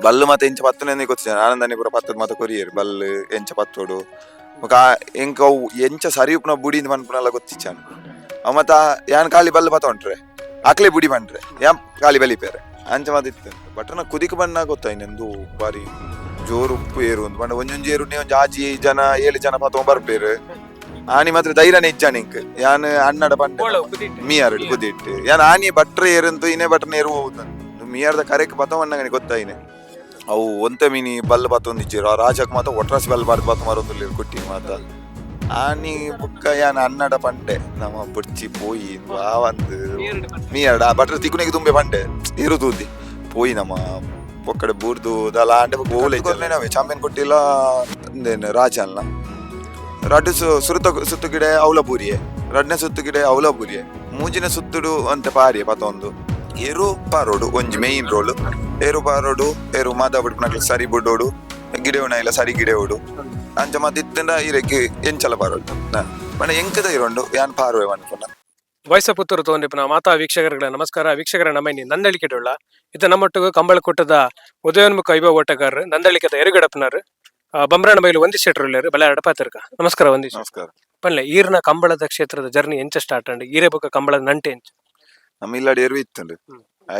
ಬಲ್ಲು ಮತ್ತೆ ಎಂಚ ಪತ್ತನೇ ಗೊತ್ತಿದ್ದಾನೆ ಆನಂದನಿ ಪೂರ ಪತ್ತದ ಮತ್ತೆ ಕೊರಿಯರ್ ಬಲ್ಲು ಎಂಚ ಪತ್ತೋಡು ಎಂಕ ಅವು ಎಂಚ ಸರಿಯುಪ್ನ ಬುಡಿಂದ ಮನ್ಪುನಲ್ಲ ಗೊತ್ತಿಚ್ಚಾನು ಅವ ಮತ್ತ ಯಾನ್ ಖಾಲಿ ಬಲ್ಲು ಪತ್ತ ಹೊಂಟ್ರೆ ಆಕ್ಲೆ ಬುಡಿ ಬಂಟ್ರೆ ಯಾನ್ ಖಾಲಿ ಬಲಿಪೇರೆ ಅಂಚ ಮತ್ತಿತ್ತು ಬಟ್ ನಾ ಕುದಿಕ್ ಬಣ್ಣ ಗೊತ್ತಾಯ್ನೆಂದು ಬಾರಿ ಜೋರು ಉಪ್ಪು ಏರು ಅಂತ ಬಂಡ ಒಂದೊಂದು ಏರು ಒಂಜಿ ಆಜಿ ಜನ 7 ಜನ ಪತ್ತ ಬರ್ಪೇರು ಆನಿ ಮಾತ್ರ ಧೈರ್ಯನೇ ಇಚ್ಚಾನ ಇಂಕ್ ಯಾನ್ ಅಣ್ಣಡ ಬಂಡ ಮೀಯಾರ್ಡ್ ಕುದಿಟ್ಟು ಯಾನ್ ಆನಿ ಬಟ್ರೆ ಏರಂತು ಇನೇ ಬಟ್ರನ ಏರು ಹೋಗುದು ಮೀಯಾರ್ದ ಕರೆಕ್ ಪತ್ತವನ್ನ ಗೊತ್ತಾಯ್ನೆ ಅವು ಒಂತೆ ಮೀನಿ ಬಲ್ಲು ಬತ್ತೊಂದಿಚ್ಚಿರು ಆ ರಾಜಕ್ ಮಾತ್ರ ಒಟ್ರಾಸಿ ಬಲ್ಲು ಬಾರ್ದು ಬತ್ತ ಮರೊಂದು ಕೊಟ್ಟಿ ಮಾತ ಆನಿ ಬುಕ್ಕ ಯಾನ್ ಅನ್ನಡ ಪಂಡೆ ನಮ್ಮ ಬುಡ್ಚಿ ಪೋಯಿ ಬಾವಂದು ಮೀಯಾರ್ಡ ಆ ಬಟ್ರೆ ತಿಕ್ಕುನಿಗೆ ತುಂಬೆ ಪಂಡೆ ಇರು ತೂದಿ ಪೋಯಿ ನಮ್ಮ ಒಕ್ಕಡೆ ಬೂರ್ದು ದಲ ಅಂಡೆ ಗೋಲೆ ನಾವೇ ಚಾಂಪಿಯನ್ ಕೊಟ್ಟಿಲ್ಲ ರಾಜಲ್ಲ ರಡ್ಡು ಸುತ್ತು ಗಿಡ ಅವಲ ಬೂರಿಯೆ ರಡ್ನೆ ಸುತ್ತು ಗಿಡ ಅವಲ ಬೂರಿಯೆ ಮೂಜಿನ ಸುತ್ತುಡು ಅಂತ ಪಾರಿಯೆ ಪತ್ತೊಂದು ಏರು ಪಾರೋಡು ಒಂಜಿ ಮೇಯ್ನ್ ರೋಲು ಏರು ಪಾರೋಡು ಏರು ಮಾತಾ ಬಿಡ್ಪುನಕ್ಲೆ ಸರಿ ಬುಡ್ಡೋಡು ಗಿಡವನ ಇಲ್ಲ ಸರಿ ಗಿಡೋಡು ಅಂಚ ಮತ್ತಿತ್ತಂಡ ಇರಕ್ಕೆ ಎಂಚಲ ಪಾರೋಡು ಮನೆ ಎಂಕದ ಇರೋಂಡು ಯಾನ್ ಪಾರುವೆ ಮನ್ಪುನ ವಯಸ್ಸ ಪುತ್ತೂರು ತಗೊಂಡಿಪ್ಪನ ಮಾತಾ ವೀಕ್ಷಕರುಗಳ ನಮಸ್ಕಾರ. ವೀಕ್ಷಕರ ನಮ್ಮನಿ ನಂದಳಿಕೆ ಇದು ನಮ್ಮೊಟ್ಟಿಗೆ ಕಂಬಳ ಕೊಟ್ಟದ ಉದಯೋನ್ಮುಖ ವೈಭವ ಓಟಗಾರರು ನಂದಳಿಕೆದ ಎರುಗಡಪ್ಪನರು ಬಂಬ್ರಾನಬೈಲು ವಂದಿತ್ ಶೆಟ್ಟಿ ಬಲ ಅಡಪಾತಿರ್ಕ. ನಮಸ್ಕಾರ ವಂದಿತ್. ನಮಸ್ಕಾರ. ಪನ್ಲೆ ಈರ್ನ ಕಂಬಳದ ಕ್ಷೇತ್ರದ ಜರ್ನಿ ಎಂಚ ಸ್ಟಾರ್ಟ್ ಅಂಡ್ ಈರೇ ಬೊಕ್ಕ ಕಂಬಳದ ನಂಟೆ ಎಂಚ ನಮ್ಮ ಇಲ್ಲಾಡಿ ಎರು ಇತ್ತಂಡು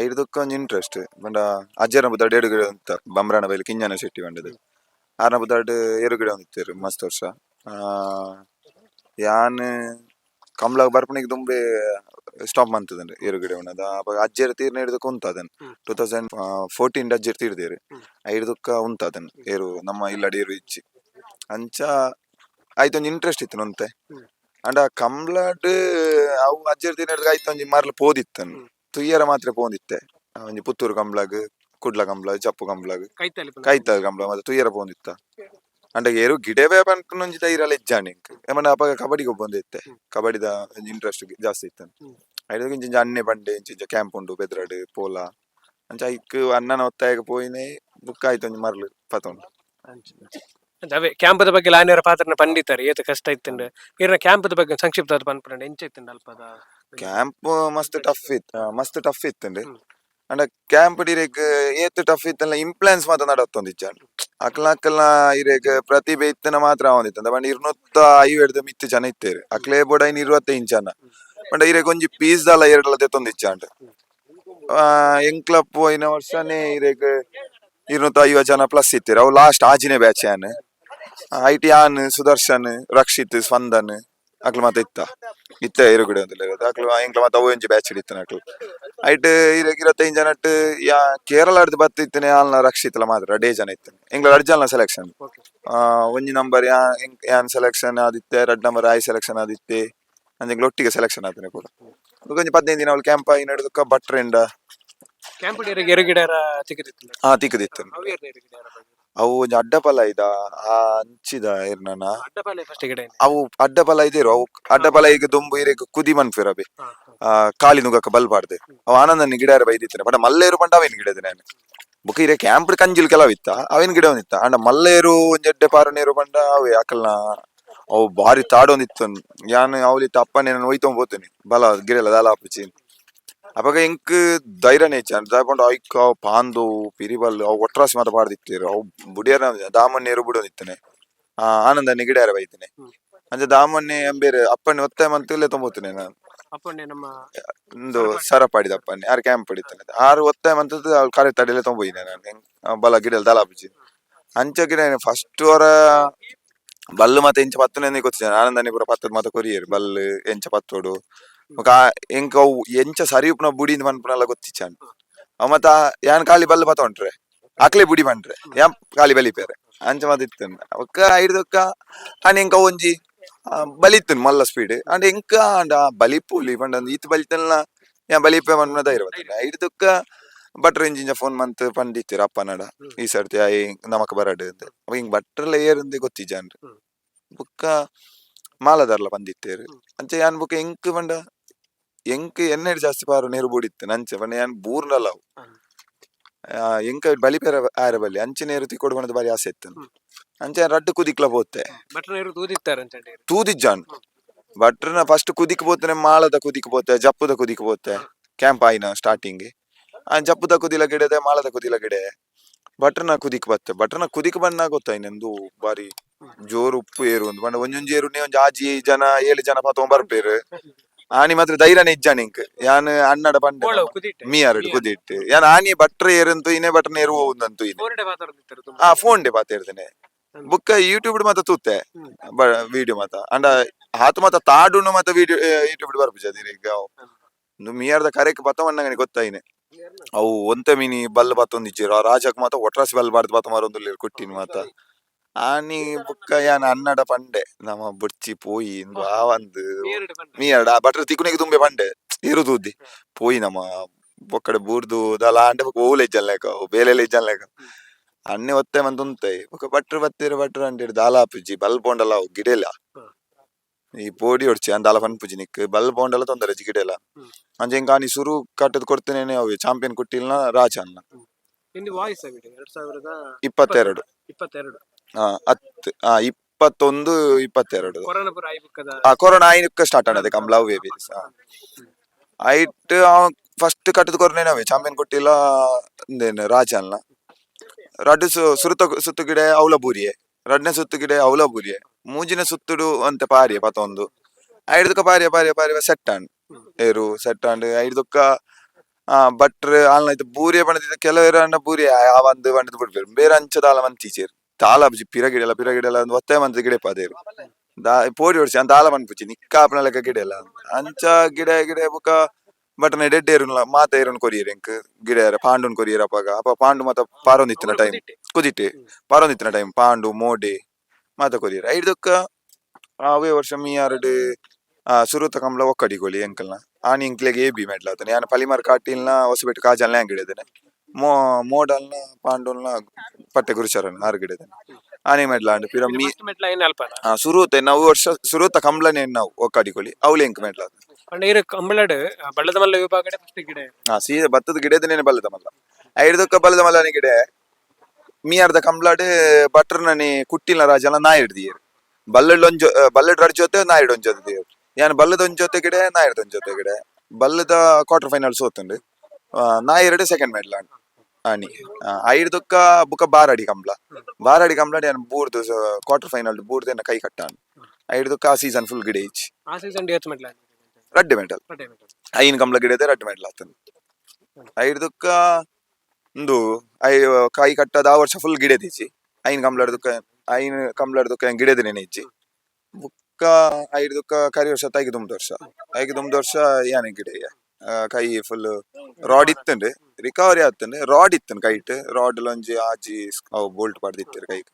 ಐದಕ್ಕ ಒಂಜಿ ಇಂಟ್ರೆಸ್ಟ್ ಬಂಡ ಅಜ್ಜನ ಬುದ್ದಾಡ್ ಎರುಗಿಡ ಅಂತ ಬಂಬ್ರಾನಬೈಲು ಕಿಂಜನ ಶೆಟ್ಟಿ ಬಂಡದು ಆರ್ನ ಬುದ್ದಾಡ್ ಎರುಗಿಡ ಒಂದಿತ್ತೇರು ಮಸ್ತ್ ವರ್ಷ ಯಾನ್ ಕಂಬಳಾಗ ಬರ್ಪಣಿಗೆ ತುಂಬೆ ಸ್ಟಾಪ್ ಮಂತದನ್ ಎರುಗಿಡ ಉಣ್ಣದ ಅಜ್ಜೆರ್ ತೀರ್ನ ಹಿಡಿದು ಕುಂತದನ್ 2014 ಅಜ್ಜೆರ್ ತೀರ್ದೇರು ಐದಕ್ಕ ಉಂತದನ್ ಏರು ನಮ್ಮ ಇಲ್ಲಾಡಿ ಏರು ಇಚ್ಚಿ ಅಂಚ ಆಯ್ತೊಂದು ಇಂಟ್ರೆಸ್ಟ್ ಇತ್ತು ನೊಂತೆ ಅಂಡ ಕಂಬ್ಲಾಡ್ ಅವು ಅಜ್ಜೆರ್ ತೀರ್ನ ಹಿಡಿದು ಆಯ್ತೊಂಜಿ ಮರ್ಲು ಪೋದಿತ್ತನ್ ತುಯ್ಯರ ಮಾತ್ರ ಪೋಂದಿತ್ತೆ ಒಂಜಿ ಪುತ್ತೂರು ಕಂಬ್ಲಾಗ್ ಕುಡ್ಲ ಕಂಬ್ಲಾಗ್ ಜಪ್ಪು ಕಂಬ್ಲಾಗ್ ಕೈತಲ್ ಕಂಬ್ಲಾಗ್ ಮತ್ತೆ ತುಯ್ಯರ ಪೋಂದಿತ್ತ ಅಂಡ ಏರು ಗಿಡವೇ ಪಂಪುನೊಂಜಿ ಧೈರ್ಯ ಇಜ್ಜಾಂಡ್ ಇಂಕ್ ಏಮಂಡ ಅಪ್ಪ ಕಬಡ್ಡಿಗೆ ಒಬ್ಬೊಂದಿತ್ತೆ ಕಬಡ್ಡಿದ ಇಂಟ್ರೆಸ್ಟ್ ಜಾಸ್ತಿ ಇತ್ತನ್ ಐದು ಇಂಚ ಅನ್ನೆ ಬಂಡೆ ಇಂಚ ಕ್ಯಾಂಪ್ ಉಂಡು ಬೆದ್ರಾಡ್ ಪೋಲ ಅಂಚ ಐಕ್ ಅನ್ನನ ಒತ್ತಾಯಕ್ಕೆ ಪೋಯಿನೇ ಬುಕ್ ಆಯ್ತು ಒಂಜಿ ಮರ್ಲು ಪತೊಂಡು ಅವೇ ಕ್ಯಾಂಪದ ಬಗ್ಗೆ ಲಾನಿಯರ ಪಾತ್ರನ ಪಂಡಿತಾರೆ ಏತ ಕಷ್ಟ ಇತ್ತಂಡ ಈರ್ನ ಕ್ಯಾಂಪದ ಬಗ್ಗೆ ಸಂಕ್ಷಿಪ್ತ ಪನ್ಪುನಂಡ ಎಂಚ ಇತ್ತಂಡ ಅಲ್ಪದ ಕ್ಯಾಂಪ್ ಮಸ್ತ್ ಟಫ್ ಇತ್ತಂಡ್ ಅಂಡ ಕ್ಯಾಂಪ್ ಡಿರೇಕ್ ಏತ್ ಟಫ್ ಇತ್ತಲ್ಲ ಇಂಪ್ಲಾನ್ಸ್ ಮಾತ್ರ ನಡತ್ತೊಂದಿಜ್ಜಾಂಡ್ ಅಕ್ಲ ಇರೇಕ್ ಪ್ರತಿಭೆ ಇತ್ತನ ಮಾತ್ರ ಆವೊಂದಿತ್ತಂದ ಬಂಡ 250 ಮಿತ್ತು ಜನ ಇತ್ತೇರು ಅಕ್ಲೇ ಬೋಡ 25 ಜನ ಬಂಡ ಇರೇಕ್ ಒಂಜಿ ಪೀಸ್ ದಲ ಎರಡಲ ತೆತ್ತೊಂದಿಜ್ಜಾಂಡ್ ಎಂಕ್ಲ ಪೋಯಿನ ವರ್ಷನೇ ಇರೇಕ್ 250 ಜನ ಪ್ಲಸ್ ಇತ್ತೇರು ಅವು ಲಾಸ್ಟ್ ಆಜಿನೇ ಬ್ಯಾಚ್ ಯಾನ್ ಐಟಿ ಆನ್ ಸುದರ್ಶನ್ ರಕ್ಷಿತ್ ಸ್ಪಂದನ್ ಅಕ್ಲು ಮತ್ತೆ ಇತ್ತ ಎರುಗಿಡ ಅಕ್ಲು ಎಂಕ್ಲ ಮತ್ತೆ ಅವು ಒಂಜಿ ಬ್ಯಾಚ್ ಇತ್ತನ ಅಕ್ಲು ಐಟ್ ಇರಕ್ 25 ಜನ ಯಾ ಕೇರಳ ಹಿಡ್ದು ಬತ್ತಿತ್ತನೆ ಆಲ್ನ ರಕ್ಷಿತ್ಲ ಮಾತ್ರ ಡೇ ಜನ ಇತ್ತನೆ ಎಂಗ್ಲ ಅರ್ಜಲ್ನ ಸೆಲೆಕ್ಷನ್ ಒಂಜಿ ನಂಬರ್ ಯಾನ್ ಸೆಲೆಕ್ಷನ್ ಆದಿತ್ತೆ 2 ನಂಬರ್ ಆಯ್ ಸೆಲೆಕ್ಷನ್ ಆದಿತ್ತೆ ಅಂಜಂಗ್ಲ ಒಟ್ಟಿಗೆ ಸೆಲೆಕ್ಷನ್ ಆತನೆ ಕೂಡ ಒಂಜಿ 15 ದಿನ ಅವಳು ಕ್ಯಾಂಪ್ ಆಗಿ ನಡೆದಕ್ಕ ಬಟ್ರೆಂಡ ತಿಕ್ಕದಿತ್ತು ಅವು ಒಂಜಿ ಅಡ್ಡಪಲ ಇದ ಆ ಅಂಚಿದ ಇರ್ನನ ಅವು ಅಡ್ಡಪಲ ಇದೇರು ಅವು ಅಡ್ಡಪಲ ಈಗ ದುಂಬು ಇರೇಕ್ ಕುದಿ ಮನ್ಫಿರ ಬಿ ಕಾಲಿ ನುಗಕ್ಕ ಬಲ್ಬಾರ್ದೆ ಅವ ಆನಂದನಿ ಗಿಡ ಬೈದಿತ್ತನೆ ಬಟ್ ಮಲ್ಲೇರು ಪಂಡ ಅವೇನ್ ಗಿಡದ ನಾನು ಬುಕ್ ಇರೇ ಕ್ಯಾಂಪ್ ಕಂಜಿಲ್ ಕೆಲವಿತ್ತ ಅವೇನ್ ಗಿಡ ಒಂದಿತ್ತ ಅಂಡ ಮಲ್ಲೇರು ಒಂಜಿ ಎಡ್ಡೆ ಪಾರನೇರು ಪಂಡ ಅವೇ ಅಕಲ್ನ ಅವು ಬಾರಿ ತಾಡೊಂದಿತ್ತು ಯಾನ್ ಅವಲಿತ್ತ ಅಪ್ಪನೇ ನಾನು ಒಯ್ತೊಂಡ್ ಹೋಗ್ತೇನೆ ಬಲ ಗಿಡಲ್ಲ ದಾಲ ಹಾಪಿಚಿ ಅವಾಗ ಎಂಕ್ ಧೈರ್ಯನೇ ಇಚ್ಛ ದಾಯ್ಕೊಂಡು ಐಕ್ ಅವು ಪಾಂದು ಪಿರಿಬಲ್ ಅವು ಒಟ್ರಾಸಿ ಮಾತ್ರ ಪಾಡ್ದಿತ್ತೇರು ಅವು ಬುಡಿಯರ ದಾಮಣ್ಣೇರು ಬಿಡೋದಿತ್ತನೆ ಆನಂದನಿ ಗಿಡಾರ ಬೈತೇನೆ ಅಂಚೆ ದಾಮಣ್ಣೆ ಎಂಬೇರೆ ಅಪ್ಪಣ್ಣೆ ಒತ್ತಾಯ ಮಂತ್ ಇಲ್ಲೇ ತೊಂಬೋತೇನೆ ನಾನು ಒಂದು ಸರಪಾಡಿದ ಅಪ್ಪಣ್ಣೆ 6 ಕ್ಯಾಂಪ್ ಪಡಿತಾನೆ 6 ಒತ್ತಾಯ ಮಂತದ್ದು ಅವ್ಳು ಕರೆ ತಡೆಯಲ್ಲೇ ತೊಂಬೋಯ್ನೆ ನಾನು ಬಲ ಗಿಡ ದಲ ಹಾಪಿಚಿ ಅಂಚೆ ಗಿಡ ಫಸ್ಟ್ ವರ ಬಲ್ಲು ಮತ್ತೆ ಎಂಚ ಪತ್ತನೇ ಗೊತ್ತಿದ್ದಾನೆ ಆನಂದನಿ ಪೂರ ಪತ್ತದ ಮತ್ತೆ ಕೊರಿಯರ್ ಬಲ್ಲು ಎಂಚ ಪತ್ತೋಡು ಎಂಕ ಅವು ಎಂಚ ಸರಿಯುಪ್ನ ಬುಡಿಂದ ಮನ್ಪುನಲ್ಲ ಗೊತ್ತಿಚ್ಚಾಂಡ್ ಅವ ಮತ್ತ ಯಾನ್ ಖಾಲಿ ಬಲ್ಲು ಪತ್ತ ಹೊಂಟ್ರೆ ಆಕ್ಲೆ ಬುಡಿ ಬಂಟ್ರೆ ಯಾನ್ ಖಾಲಿ ಬಲಿಪೇರೆ ಅಂಚ ಮತ್ತಿತ್ತಂಡ ಅವಕ್ಕ ಹಿಡ್ದಕ್ಕ ಅಂಡ್ ಎಂಕ ಒಂಜಿ ಬಲಿತ್ತನ್ ಮಲ್ಲ ಸ್ಪೀಡ್ ಅಂಡ್ ಎಂಕ ಅಂಡ ಬಲಿಪೂಲಿ ಪಂಡ ಈತ್ ಬಲಿತಲ್ಲ ಯಾ ಬಲಿಪೆ ಮನ್ಪುನ ಧೈರ್ಯ ಬರ್ತದೆ ಹಿಡ್ದಕ್ಕ ಬಟ್ರ ಇಂಜಿಂಜ ಫೋನ್ ಮಂತ್ ಪಂಡಿತ್ತೀರ ಅಪ್ಪ ನಡ ಈ ಸರ್ತಿ ನಮಕ್ ಬರಡ್ ಅಂತ ಅವ ಹಿಂಗ್ ಬಟ್ರಲ್ಲ ಏರಂದೆ ಗೊತ್ತಿಜ್ಜಾಂಡ್ ಬುಕ್ಕ ಮಾಲದಾರ್ಲ ಬಂದಿತ್ತೇರು ಅಂಚೆ ಯಾನ್ ಬುಕ್ಕ ಎಂಕ್ ಪಂಡ ಎಂಕ್ ಎನ್ನೆಡ್ ಜಾಸ್ತಿ ಪಾರು ನೀರು ಬೂಡಿತ್ತು ಅಂಚೆ ಪಂಡ ಯಾನ್ ಬೂರ್ನಲ್ಲ ಅವು ಎಂಕ ಬಲಿಪೇರ ಆರ ಬಲಿ ಅಂಚೆ ನೀರು ತಿಕ್ಕೊಡು ಪಂಡದ ಬಾರಿ ಆಸೆ ಇತ್ತು ಅಂಚೆ ರಡ್ಡು ಕುದಿಕ್ಲ ಪೋತೆ ತೂದಿಜ್ಜಾಂಡ್ ಬಟ್ರನ ಫಸ್ಟ್ ಕುದಿಕ್ ಪೋತನೆ ಮಾಳದ ಕುದಿಕ್ ಪೋತೆ ಜಪ್ಪುದ ಕುದಿಕ್ ಪೋತೆ ಕ್ಯಾಂಪ್ ಆಯ್ನ ಸ್ಟಾರ್ಟಿಂಗ್ ಜಪ್ಪುದ ಕುದಿಲ ಗಿಡದೆ ಮಾಳದ ಕುದಿಲ ಗಿಡ ಬಟ್ರನ ಕುದಿಕ್ ಬತ್ತೆ ಬಟ್ರನ ಕುದಿಕ್ ಬಂದಾಗ ಗೊತ್ತಾಯ್ನೆಂದು ಬಾರಿ ಜೋರು ಉಪ್ಪು ಏರು ಒಂದು ಬಂಡ ಒಂಜೊಂಜಿ ಏರು ಒಂಜಿ ಆಜಿ ಜನ 7 ಜನ ಪಾತ ಬರ್ಪೇರು ಆನಿ ಮಾತ್ರ ಧೈರ್ಯನೇ ಇಜ್ಜಾನಿಂಕ್ ಯಾನ್ ಅಣ್ಣಡ ಪಂಡ ಮೀಯಾರಡು ಕುದಿಟ್ಟು ಯಾನ್ ಆನಿ ಬಟ್ರ ಏರಂತು ಇನೇ ಬಟ್ರನ ಏರು ಹೋಗುದಂತು ಫೋನ್ ಡೇ ಪಾತ ಇರ್ತೇನೆ ಬುಕ್ಕ ಯೂಟ್ಯೂಬ್ ಮಾತ ತೂತೆ ವಿಡಿಯೋ ಮಾತ ಅಂಡ ಹಾತು ಮಾತ ತಾಡುನು ಮಾತ ವಿಡಿಯೋ ಯೂಟ್ಯೂಬ್ ಬರ್ಪುಜಾದಿರಿ ಈಗ ಮೀಯಾರ್ದ ಕರೆಕ್ ಬತ್ತ ಮಣ್ಣಂಗನಿ ಗೊತ್ತಾಯಿನೆ ಅವು ಒಂತೆ ಮೀನಿ ಬಲ್ ಬತ್ತೊಂದಿಜ್ಜಿರು ಆ ರಾಜಕ್ ಮಾತ ಒಟ್ರಾಸಿ ಬಲ್ ಬಾರ್ದು ಬತ್ತ ಮಾರೊಂದು ಕುಟ್ಟಿನ ಮಾತ ಆನಿ ಬುಕ್ಕ ಯಾನ್ ಅನ್ನಡ ಪಂಡೆ ನಮ್ಮ ಬುಡ್ಚಿ ಪೋಯಿ ಬಾವಂದು ಮೀಯರ್ಡ ಬಟ್ರ ತಿಕ್ಕುನಿಗೆ ತುಂಬೆ ಪಂಡೆ ಇರುದುದ್ದಿ ಪೋಯಿ ನಮ್ಮ ಬೊಕ್ಕಡೆ ಬೂರ್ದು ದಲ ಅಂಡೆ ಬೊಕ್ಕ ಓಲೆ ಇಜ್ಜಲ್ಲೇಕ ಬೇಲೆಲೆ ಇಜ್ಜಲ್ಲೇಕ ಅನ್ನೆ ಒತ್ತೆ ಮಂತ್ ಉಂತಾಯಿ ಬೊಕ್ಕ ಬಟ್ರು ಬತ್ತಿರು ಬಟ್ರು ಅಂಟಿಡ್ ದಾಲ ಪುಜಿ ಬಲ್ ಪೋಂಡಲ ಗಿಡೆಲ ಈ ಪೋಡಿ ಹೊಡ್ಚಿ ಅಂದ ದಾಲ ಪನ್ಪುಜಿ ನಿಕ್ ಬಲ್ ಪೋಂಡಲ ತೊಂದರೆ ಗಿಡೆಲ ಅಂಚೆ ಇಂಕಾನಿ ಸುರು ಕಟ್ಟದ್ ಕೊಡ್ತೇನೆ ಅವು ಚಾಂಪಿಯನ್ ಕುಟ್ಟಿಲ್ನ ರಾಜ ಅನ್ನ 22 21 22 ಕೊರೋನಾ ಆಯ್ನಕ್ಕ ಸ್ಟಾರ್ಟ್ ಆನದೆ ಕಮಲ ಬೇಬಿ ಐಟ್ ಫಸ್ಟ್ ಕಟ್ಟದ್ ಕೊರನೇನವೆ ಚಾಂಪಿಯನ್ ಕೊಟ್ಟಿಲ್ಲ ರಾಜ ಅನ್ನ ರಡ್ಡು ಸುತ್ತು ಗಿಡ ಅವಲ ಬೂರಿಯೆ ರಡ್ನೆ ಸುತ್ತು ಗಿಡ ಅವಲ ಬೂರಿಯೆ ಮೂಜಿನ ಸುತ್ತುಡು ಅಂತ ಪಾರಿಯ ಪತೊಂದು ಐಡ್ದಕ್ಕ ಪಾರಿಯ ಸೆಟ್ ಆಂಡ್ ಏರು ಸೆಟ್ ಆಂಡ್ ಐಡ್ದಕ್ಕ ಬಟ್ರ್ ಆಲ್ನೈತ್ ಬೂರಿಯ ಬಣ್ಣದ ಕೆಲವರು ಅಣ್ಣ ಬೂರಿಯ ಆವಂದು ಬಣ್ಣದ ಬಿಡ್ಬೇರು ಬೇರೆ ಅಂಚದಾಲ ಮಂತೀಚೇರು ತಾಲ ಬುಜಿ ಪಿರಗಿಡೆಲ್ಲ ಒಂದು ಒತ್ತೆ ಮಂತ್ ಗಿಡ ಪಾದೇರು ಪೋಡಿ ಹೊಡ್ಸಿ ಅಂತ ತಾಲ ಬಂದ್ಪುಜಿ ನಿಕ್ಕಾಪನ ಲೆಕ್ಕ ಗಿಡ ಅಂಚ ಗಿಡ ಬುಕ್ಕ ಬಟನ್ ಡೆಡ್ ಏರುನ್ಲ ಮಾತ ಏರುನ್ ಕೊರಿಯರ್ ಎಂಕ್ ಗಿಡ ಪಾಂಡುನ್ ಕೊರಿಯರ್ ಅಪ್ಪ ಪಾಂಡು ಮಾತ ಪಾರೊಂದಿತ್ತಿನ ಟೈಮ್ ಕುದಿಟ್ಟೆ ಪಾರೊಂದಿತ್ತಿನ ಟೈಮ್ ಪಾಂಡು ಮೋಡೆ ಮಾತ ಕೊರಿಯರ್ ಐದಕ್ಕ ಅವೇ ವರ್ಷ ಮೀಯಾರ್ಡ್ ಸುರುತ ಕಮ್ಲ ಒಕ್ಕಡಿಗೋಳಿ ಎಂಕಲ್ನ ಆನಿ ಇಂಕ್ಲೆಗೆ ಬಿ ಮೆಡ್ಲಾತಾನೆ ಯಾನ ಪಲಿಮಾರ್ ಕಾಟಿಲ್ನ ಹೊಸಬೆಟ್ಟು ಕಾಜಲ್ನ ಹೆಂಗ್ ಗಿಡದೇನೆ ಮೋಡಲ್ನ ಪಾಂಡುಲ್ನ ಪಟ್ಟೆ ಗುರುಚರನ್ ಆರು ಗಿಡದೇನೆ ಆನೆ ಮೆಡ್ಲಾಂಡ್ ಪಿರ ಮೀ ಸುರುತೆ ನಾವು ವರ್ಷ ಸುರುತ ಕಂಬ್ಲನೆ ನಾವು ಒಕ್ಕಡಿಗೋಳಿ ಅವ್ಲೆ ಎಂಕ್ ಮೆಡ್ಲಾತ ಸೀದಾ ಭತ್ತದ ಗಿಡದನೇ ಬಲ್ಲದ ಮಲ್ಲ ಐದಕ್ಕ ಬಲ್ಲದ ಮಲ್ಲನೆ ಗಿಡ ಮೀಯಾರ್ದ ಕಂಬ್ಲಾಡ್ ಬಟ್ರನನೆ ಕುಟ್ಟಿಲ್ನ ರಾಜಲ ನಾ ಹಿಡ್ದಿಯರು ಬಲ್ಲಡ್ ರಡ್ ಜೊತೆ ನಾ ಹಿಡ್ ಒಂದ್ ಜೊತೆ ಯಾನ್ ಬಲ್ಲದ ಒಂದ್ ಜೊತೆ ಗಿಡ ನಾ ಹಿಡ್ದ ಒಂದ್ ಜೊತೆ ಗಿಡ ಬಲ್ಲದ ಕ್ವಾರ್ಟರ್ ಫೈನಲ್ ಸೋತುಂಡು ನಾ ಎರಡು ಸೆಕೆಂಡ್ ಮೆಡ್ಲಾಂಡ್ ಆನಿ ಐದಕ್ಕ ಬುಕ್ಕ ಬಾರಾಡಿ ಕಂಬ್ಲಾಡ್ ಯಾನ್ ಬೂರ್ದು ಕ್ವಾರ್ಟರ್ ಫೈನಲ್ ಬೂರ್ದೇನ ಕೈ ಕಟ್ಟಾನ್ ಐದಕ್ಕ ಆ ಸೀಸನ್ ಫುಲ್ ಗಿಡ ಇಚ್ ರಡ್ಡ್ ಮೆಡಲ್ ಐನ್ ಕಂಬ್ಲ ಗಿಡದೆ ರಡ್ಡ್ ಮೆಡಲ್ ಆತನ್ ಐದಕ್ಕ ಒಂದು ಕೈ ಕಟ್ಟದ ಆ ವರ್ಷ ಫುಲ್ ಗಿಡ ದಿಚ್ಚಿ ಐನ್ ಕಂಬ್ಲಾಡ್ದಕ್ಕ ಗಿಡದೇನೆ ಇಜ್ಜಿ ಬುಕ್ಕ ಐದಕ್ಕ ಕರಿ ವರ್ಷ ಐಗೆ ತುಂಬ ವರ್ಷ ಯಾನೆ ಗಿಡ ಕೈ ಫುಲ್ ರಾಡ್ ಇತ್ತಂಡ್ ರಿಕವರಿ ಆತಂಡ್ ರಾಡ್ ಇತ್ತನ್ ಕೈಟ್ ರಾಡ್ ಲೊಂಜಿ ಆಜಿ ಅವು ಬೋಲ್ಟ್ ಪಡ್ದಿತ್ತೇರು ಕೈಗೆ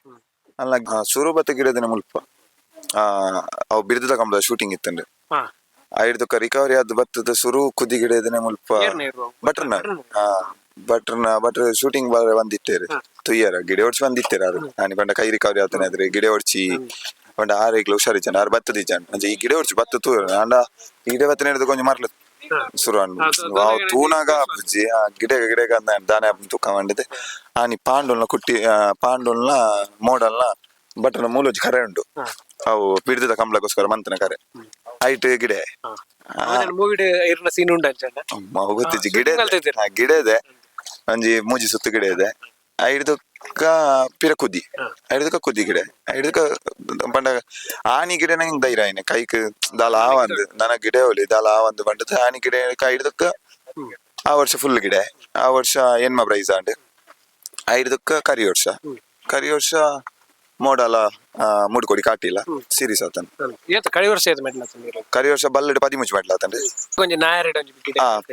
ಅಲ್ಲ ಸುರುಬತ್ತ ಗಿಡದಿನ ಮುಲ್ಪ ಅವು ಬಿರ್ದದ ಕಂಬದ ಶೂಟಿಂಗ್ ಇತ್ತಂಡ್ ಐದಕ್ಕ ರಿಕವರಿ ಆದ್ ಬತ್ತದ ಸುರು ಕುದಿ ಗಿಡದಿನ ಮುಲ್ಪ ಬಟ್ರ್ ಶೂಟಿಂಗ್ ಬಂದಿತ್ತೇರು ತುಯ್ಯರ ಗಿಡ ಹೊಡ್ಸಿ ಬಂದಿತ್ತೇರು ಅದು ನಾನು ಬಂಡ ಕೈ ರಿಕವರಿ ಆತನೆ ಆದ್ರೆ ಗಿಡ ಹೊಡ್ಸಿ ಬಂಡ ಆರೇಗ್ಲ ಹುಷಾರಿದ್ದಾನೆ ಆರು ಬತ್ತದ ಇದ್ದಾನೆ ಅಂದ್ರೆ ಈ ಗಿಡ ಹೊಡ್ಸಿ ಬತ್ತ ತೂರ ಅಂಡ ಈ ಗಿಡ ಬತ್ತನ ಹಿಡಿದು ಕೊಂಚ ಮರ್ಲ ಶುರು ತೂನಾಗ ಬುಜ್ಜಿ ಗಿಡ ದಾನೆ ತುಕ್ಕ ಮಾಡಿದೆ ಆನಿ ಪಾಂಡುಲ್ನ ಮೋಡಲ್ನ ಬಟ್ರನ ಮೂಲೋಜಿ ಕರೆ ಉಂಟು ಅವು ಬಿಡ್ದದ ಕಂಬಳಕ್ಕೋಸ್ಕರ ಮಂತನ ಕರೆ ಐಟ್ ಗಿಡ ಗೊತ್ತಿಜ್ಜಿ ಗಿಡ ಇದೆ ಒಂಜಿ ಮೂಜಿ ಸುತ್ತು ಗಿಡ ಇದೆ ಐದಕ್ಕ ಪಿರ ಕುದಿ ಗಿಡ ಐದಕ್ಕ ಪಂಡ ಆನಿ ಗಿಡ ನಂಗೆ ಧೈರ್ಯ ಆಯ್ನೆ ಕೈಕ್ ದಾಲ ಆವಂದ್ ನನ ಗಿಡ ಹೋಲಿ ದಾಲ ಆವಂದ್ ಪಂಡ ಆನಿ ಗಿಡ ಐದಕ್ಕ ಆ ವರ್ಷ ಫುಲ್ ಗಿಡ ಆ ವರ್ಷ ಎನ್ಮ ಪ್ರೈಸ್ ಆಂಡ್ ಐದಕ್ಕ ಕರಿ ವರ್ಷ ಮೋಡಲ ಮುಡ್ಕೊಡಿ ಕಾಟಿಲ್ಲ ಸೀರೀಸ್ ಆತನ್ ಕರಿ ವರ್ಷ ಬಲ್ಲಡ್ 13 ಮೆಡ್ಲ್ ಆತಂಡ್ರಿ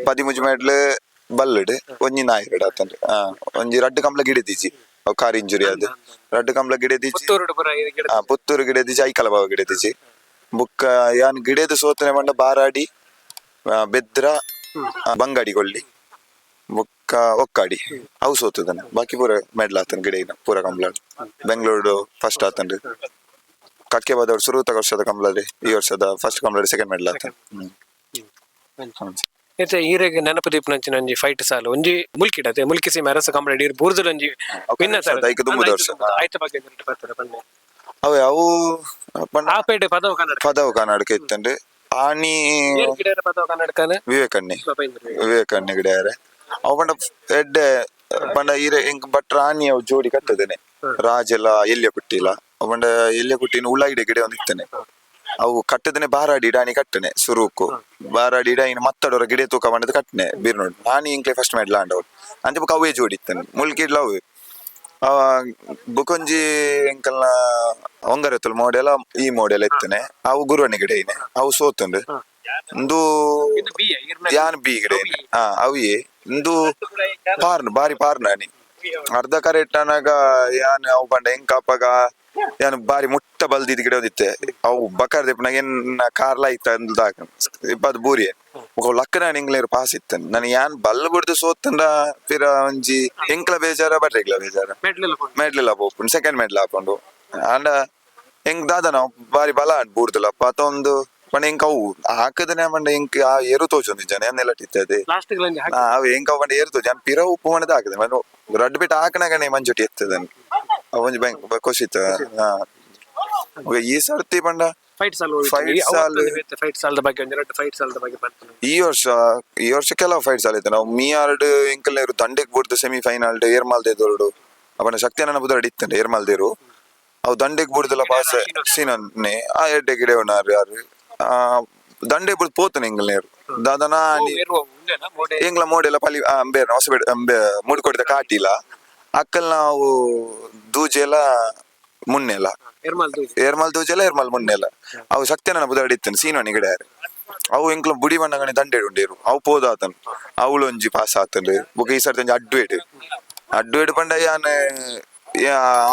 13 ಮೆಡ್ಲ್ ಬಲ್ಲಡ್ ಒಂಜಿ ನಾಯಿರಡ್ ಆತಂಡ್ರಿ ಒಂಜಿ ರಡ್ಡ್ ಕಂಬ್ಲ ಗಿಡ ದಿಜಿ ಅವ್ ಕಾರ್ ಇಂಜುರಿ ಆದ್ ರಡ್ಡ್ ಕಂಬ್ಲ ಗಿಡ ದಿಜಿ ಪುತ್ತೂರು ಗಿಡ ದಿಜಿ ಐಕಲ ಬಾವ ಗಿಡ ದಿಜಿ ಬುಕ್ಕ ಯಾನ್ ಗಿಡದ ಸೋತನೆ ಮಂಡ ಬಾರಾಡಿ ಬೆದ್ರ ಬಂಗಾಡಿ ಕೊಲ್ಲಿ ಬುಕ್ಕ ಒಕ್ಕಾಡಿ ಅವು ಸೋತದನ ಬಾಕಿ ಪೂರ ಮೆಡ್ಲ್ ಆತನ್ ಗಿಡ ಪೂರ ಕಂಬ್ಲಾಡ್ ಬೆಂಗಳೂರು ಫಸ್ಟ್ ಆತಂಡ್ರಿ ಕಕ್ಕೆ ಬಾದವ್ರು ಸುರುತ ವರ್ಷದ ಕಂಬ್ಲಾಡಿ ಈ ವರ್ಷದ ಫಸ್ಟ್ ಕಂಬ್ಲಾಡಿ ಸೆಕೆಂಡ್ ಮೆಡ್ಲ್ ಆತನ್ ಈರೆಗೆ ನೆನಪದೀಪ್ ನಂಚಿನ ಒಂಜಿ ಫೈಟ್ ಸಾಲು ಒಂಜಿ ಮುಲ್ಕಿಡತೆ ಮುಲ್ಕಿಸಿ ಮೆರಸ ಕಂಬಳಡಿ ಬೂರ್ದಲ್ ಒಂಜಿ ಅವೇ ಅವು ಪದವ ಕರ್ನಾಟಕ ಇತ್ತಂಡ್ರಿ ಆನಿ ವಿವೇಕಣ್ಣೆ ಗಿಡ ಅವು ಪಂಡ ಎಡ್ಡೆ ಪಂಡ ಈರೆ ಎಂಕ್ ಭಟ್ರ ಆನಿ ಅವು ಜೋಡಿ ಕಟ್ಟದೇನೆ ರಾಜೆಲ್ಲ ಎಲ್ಯ ಕುಟ್ಟಿಲ್ಲ ಪಂಡ ಎಲ್ಯ ಕುಟ್ಟಿನ ಉಳ್ಳಾಗಿಡೆ ಗಿಡ ಒಂದು ಇತ್ತನೆ ಅವು ಕಟ್ಟದನೆ ಬಾರಾಡಿ ಇಡಾನಿ ಕಟ್ಟನೆ ಸುರುಕು ಬಾರಾಡಿ ಇಡ ಇನ್ನು ಮತ್ತಡೋರ ಗಿಡ ತೂಕ ಬಂದದ್ದು ಕಟ್ಟನೆ ಬೀರ್ ನೋಡಿ ನಾನು ಇಂಕ್ಲೆ ಫಸ್ಟ್ ಮೆಡ್ಲ ಅಂಡವ್ರು ಅಂಚೆ ಬುಕ್ ಅವೇ ಜೋಡಿ ಇತ್ತನೆ ಮುಲ್ಕಿ ಇಡ್ಲ ಅವು ಬುಕೊಂಜಿ ಎಂಕಲ್ನ ಒಂಗರತ್ತಲ್ ಮೋಡೆಲ್ಲ ಈ ಮೋಡೆಲ್ಲ ಇತ್ತನೆ ಅವು ಗುರುವಣಿ ಗಿಡ ಇನೆ ಅವು ಸೋತುಂಡು ಇಂದು ಯಾನ್ ಬಿ ಗಿಡ ಅವಿಯೇ ಇಂದು ಪಾರ್ನ್ ಬಾರಿ ಪಾರ್ನಾನಿ ಅರ್ಧ ಕರೆಕ್ಟ್ ಅನಾಗ ಯಾನ್ ಅವು ಬಂಡ ಹೆಂಗ್ ಕಾಪಾಗ ಯಾನ್ ಬಾರಿ ಮುಟ್ಟ ಬಲ್ದಿದ್ ಗಿಡ ಒಂದಿತ್ತೆ ಅವು ಬಕರ್ ದಿಪ್ಪನಾಗ ಏನ್ ಕಾರ್ಲ ಇತ್ತ ಅಂದಾಕ ಇಪ್ಪತ್ ಬೂರಿ ಲಕ್ಕನ ಇಂಗ್ಲೇರ್ ಪಾಸ್ ಇತ್ತನ್ ನನ್ ಯಾನ್ ಬಲ್ಲ ಬಿಡ್ದು ಸೋತಂಡ ಪಿರ ಒಂಜಿ ಎಂಕ್ಲ ಬೇಜಾರ ಬಟ್ರೆಗ್ಲ ಬೇಜಾರ ಮೆಡ್ಲಿಲ್ಲ ಪೋಪುಂಡು ಸೆಕೆಂಡ್ ಮೆಡ್ಲ್ ಹಾಕೊಂಡು ಅಂಡ ಹೆಂಗ್ ದಾದ ನಾವು ಬಾರಿ ಬಲ ಅಂಡ್ ಬೂರ್ದಲಪ್ಪ ಅದೊಂದು ಪಂಡ ಎಂಕ್ ಅವು ಹಾಕದನೆ ಪಂಡ ಎಂಕ್ ಆ ಏರು ತೋಚೊಂದು ಜನ ಎನ್ನೆಲ್ಲ ಇತ್ತದೆ ಅವು ಎಂಕ್ ಅವ್ ಪಂಡ ಏರು ತೋಜ ಪಿರ ಉಪ್ಪು ಮಣದ ಹಾಕದೆ ರಡ್ ಬಿಟ್ಟು ಹಾಕನಾಗನೆ ಮಂಜುಟಿ ಎತ್ತದನ್ ಒಂಜಿ ಬ್ಯಾಂಕ್ ಖುಷಿತ ಈ ಸರ್ತಿ ಪಂಡ ಈ ವರ್ಷ ಕೆಲವು ಫೈಟ್ಸ್ ಆಲೈತೆ ನಾವು ಮೀಯಾರ್ಡ್ ಎಂಕಲ್ನೇರು ದಂಡೆಗ್ ಬುಡ್ದು ಸೆಮಿಫೈನಲ್ ಏರ್ಮಾಲ್ದೇದೋರ್ಡು ಅವನ ಶಕ್ತಿಯನ್ನ ಬುದ್ಧ ಇತ್ತಂಡೆ ಏರ್ಮಾಲ್ದೇರು ಅವು ದಂಡೆಗ್ ಬುಡ್ದಲ್ಲ ಪಾಸ್ ಸೀನನ್ನೇ ಆ ಎಡ್ಡೆ ಗಿಡ ಯಾರು ದಂಡೆ ಬುಡ್ದು ಪೋತನೆ ಎಂಗಲ್ನೇರು ದಾದನ ಎಂಗ್ಲ ಮೋಡೆಲ್ಲ ಪಲ್ಲಿ ಬೇರೆ ಹೊಸಬೇಡ ಮುಡ್ಕೊಡಿದ ಕಾಟಿಲ್ಲ ಅಕ್ಕಲ್ ನಾವು ದೂಜೆಲ್ಲ ಮುನ್ನೆಲ್ಲ ಏರ್ಮಾಲ್ ದೂಜೆಲ್ಲ ಏರ್ಮಾಲ್ ಮುನ್ನೆಲ್ಲ ಅವು ಶಕ್ತಿಯನ್ನ ಬುದ್ಧ ಇತ್ತನೆ ಸೀನೋನಿ ಗಿಡ ಯಾರು ಅವು ಎಂಕ್ಲ ಬುಡಿ ಬಣ್ಣಗಣಿ ದಂಡೆ ಉಂಡೇರು ಅವು ಪೋದಾತನ್ ಅವಳು ಒಂಜಿ ಪಾಸ್ ಆತಂಡು ಬುಕ್ ಈ ಸರ್ತಿ ಒಂಜಿ ಅಡ್ವೇಡ್ ಪಂಡ ಯಾನ್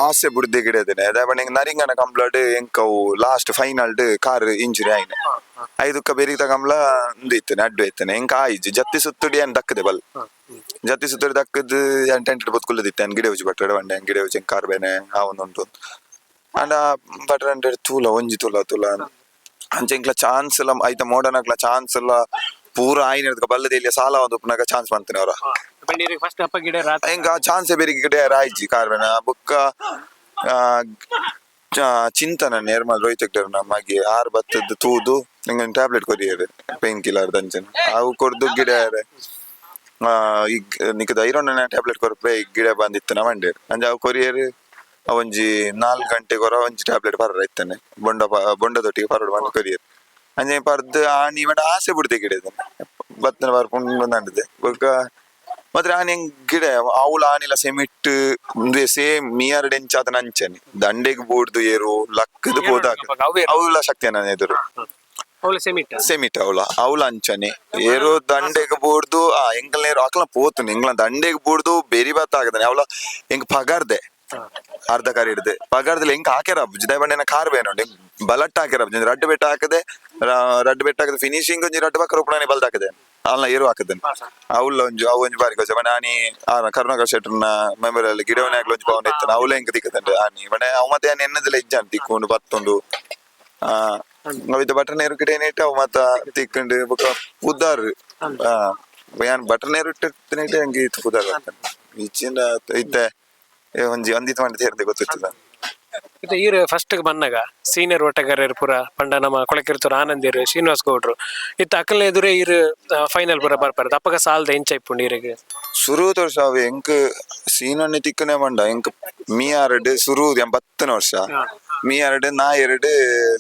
ಆಸೆ ಬುಡ್ದೆ ಗಿಡದೇನೆ ಅದೇ ಪಂಡ ಎಂಗ್ ನರಿಂಗನ ಕಂಪ್ಲಡ್ ಎಂಕ್ ಅವು ಲಾಸ್ಟ್ ಫೈನಲ್ ಕಾರ್ ಇಂಜುರಿ ಆಯ್ನೆ ಐದಕ್ಕ ಬೆರಿತ ಕಂಬ್ಲ ಒಂದು ಇತ್ತನೆ ಅಡ್ಡು ಇತ್ತನೆ ಎಂಕ್ ಆಯ್ಜು ಜತ್ತಿ ಸುತ್ತುಡಿ ಏನ್ ದಕ್ಕದೆ ಬಲ್ ಜತ್ತಿ ಸುತ್ತುಡಿ ದಕ್ಕದ್ ಏನ್ ಟೆಂಟ್ ಬದುಕುಲ್ಲದಿತ್ತೆ ಏನ್ ಗಿಡ ಉಜಿ ಬಟ್ರೆ ಬಂಡೆ ಗಿಡ ಉಜಿ ಕಾರ್ ಬೇನೆ ಆ ಒಂದುಂಟು ಅಂಡ ಬಟ್ರೆ ತೂಲ ಒಂಜಿ ತುಲ ಅಂಚೆ ಎಂಕ್ಲ ಚಾನ್ಸ್ ಎಲ್ಲ ಐತ ಮೋಡನಕ್ಲ ಚಾನ್ಸ್ ಎಲ್ಲ ಪೂರ ಆಯ್ನ ಬಲ್ಲದಲ್ಲಿ ಸಾಲ ಒಂದು ಚಾನ್ಸ್ ಮಾಡ್ತೇನೆ ಅವ್ರ ಹೆಂಗ ಚಾನ್ಸ್ ಬೇರೆ ಗಿಡ ರಾಯ್ಜಿ ಕಾರ್ಬೆನ ಬುಕ್ಕ ಚಿಂತನ ನೇರ್ಮಲ್ ರೋಹಿತ್ ನಮಗೆ 6 ಬತ್ತದ ತೂದು ನಿಂಗೆ ಟ್ಯಾಬ್ಲೆಟ್ ಕೊರಿಯರು ಪೇನ್ ಕಿಲ್ಲರ್ ದಂಚನ್ ಅವು ಕೊರ್ದು ಗಿಡ ಈಗ ನಿಕದ ಐರನ್ ಟ್ಯಾಬ್ಲೆಟ್ ಕೊರಪೆ ಗಿಡ ಬಂದಿತ್ತು ನ ಮಂಡೆ ಅಂಜ ಅವು ಕೊರಿಯರ್ ಒಂಜಿ 4 ಗಂಟೆ ಕೊರ ಒಂಜಿ ಟ್ಯಾಬ್ಲೆಟ್ ಪರ್ರ ಇತ್ತಾನೆ ಬೊಂಡದೊಟ್ಟಿಗೆ ಪರಡು ಬಂದು ಕೊರಿಯರ್ ಅಂಜೆ ಪರ್ದು ಆನಿ ಮಂಡ ಆಸೆ ಬಿಡ್ದೆ ಗಿಡ ಬತ್ತನ ಬರ್ಕೊಂಡು ನಂಡಿದೆ ಬೊಕ್ಕ ಮಾತ್ರ ಆನೆ ಗಿಡ ಅವಳು ಆನಿಲ ಸೆಮಿಟ್ ಸೇಮ್ ಮಿಯರ್ ಡೆಂಚಾದ ನಂಚನೆ ದಂಡೆಗ್ ಬೋಡ್ದು ಏರು ಲಕ್ಕದ ಬೋದಾಗ ಅವಳ ಶಕ್ತಿಯನ್ನ ಎದುರು ಸೆಮಿಟ್ ಅವಳ ಅಂಚನೆ ಏರು ದಂಡೆಗ್ ಬೋಡ್ದು ಎಂಗ್ಲೇರು ಅಕ್ಲ ಪೋತು ಎಂಗ್ಲ ದಂಡೆಗ್ ಬೋಡ್ದು ಬೆರಿ ಬತ್ತ ಆಗದಾನೆ ಅವಳ ಎಂಗ್ ಪಗಾರ್ದೆ ಅರ್ಧ ಕಾರ್ ಹಿಡ್ದೆ ಪಗಾರ್ದಲ್ಲಿ ಎಂಕ್ ಹಾಕ್ಯಾರ ಜಿದಾಯ್ ಬಂಡೆನ ಕಾರ್ ಬೇನೋಂಡೆ ಬಲಟ್ ಹಾಕ್ಯಾರ ರಡ್ ಬೆಟ್ಟ ಹಾಕದೆ ಫಿನಿಶಿಂಗ್ ಒಂಜಿ ರಡ್ ಬಕ್ಕ ರೂಪಣೆ ಬಲ್ದ ಹಾಕದೆ ಅಲ್ಲ ಏರು ಹಾಕದೇನೆ ಅವಳ ಒಂಜಿ ಬಾರಿ ಗೊತ್ತ ಬಣ್ಣ ಆನಿ ಕರುಣಾಕರ್ ಶೆಟ್ರನ ಮೆಮೊರಿಯಲ್ ಗಿಡವನೇ ಆಗ್ಲ ಒಂಜಿ ಪವನ್ ಇತ್ತಾನೆ ಅವಳ ಹೆಂಗ್ ತಿಕ್ಕದಂಡೆ ಆನಿ ಬಣ್ಣ ಅವ್ ಮತ್ತೆ ಎನ್ನದಲ್ಲ ಇಜ್ಜಾನ್ ತಿಕ್ಕೊಂಡು ಬತ್ತೊಂಡು ಅವಿತ ಬಟರ್ ನೇರು ಗಿಡ ಏನಿಟ್ಟು ಅವ್ ಮತ್ತ ತಿಕ್ಕೊಂಡು ಬುಕ್ಕ ಉದ್ದಾರ್ ಯಾನ್ ಬಟರ್ ನೇರು ಇಟ್ಟಿನೇಟ ಹಂಗೆ ಇತ್ತು ಉದ್ದಾರ್ ಇಚ್ಚಿಂದ ಇತ್ತೆ ಒಂಜಿ ಒಂದಿತ್ತು ಮಾಡಿ ಸೇರ್ದೆ ಗೊತ್ತಿರ್ತದ ಇದು ಈರು ಫಸ್ಟ್ ಬಂದಾಗ ಸೀನಿಯರ್ ಓಟಗಾರರು ಪುರ ಪಂಡ ನಮ್ಮ ಕೊಳಕಿರ್ತರು ಆನಂದಿರು ಶ್ರೀನಿವಾಸ್ ಗೌಡ್ರು ಇತ್ತ ಅಕ್ಕಲ್ನ ಎದುರೇ ಇರು ಫೈನಲ್ ಪುರ ಬರ್ಪಾರ ಅಪ್ಪಗ ಸಾಲ್ದ ಎಂಚ ಇಪ್ಪುಂಡು ಈರಿಗೆ ಸುರು ತೋರ್ಸ ಅವ ಎಂಕ್ ಸೀನಣ್ಣಿ ತಿಕ್ಕನೆ ಬಂಡ ಎಂಕ್ ಮೀಯಾರ್ಡ್ ಸುರು 80 ವರ್ಷ ಮೀಯಾರ್ಡ್ ನಾ ಎರಡು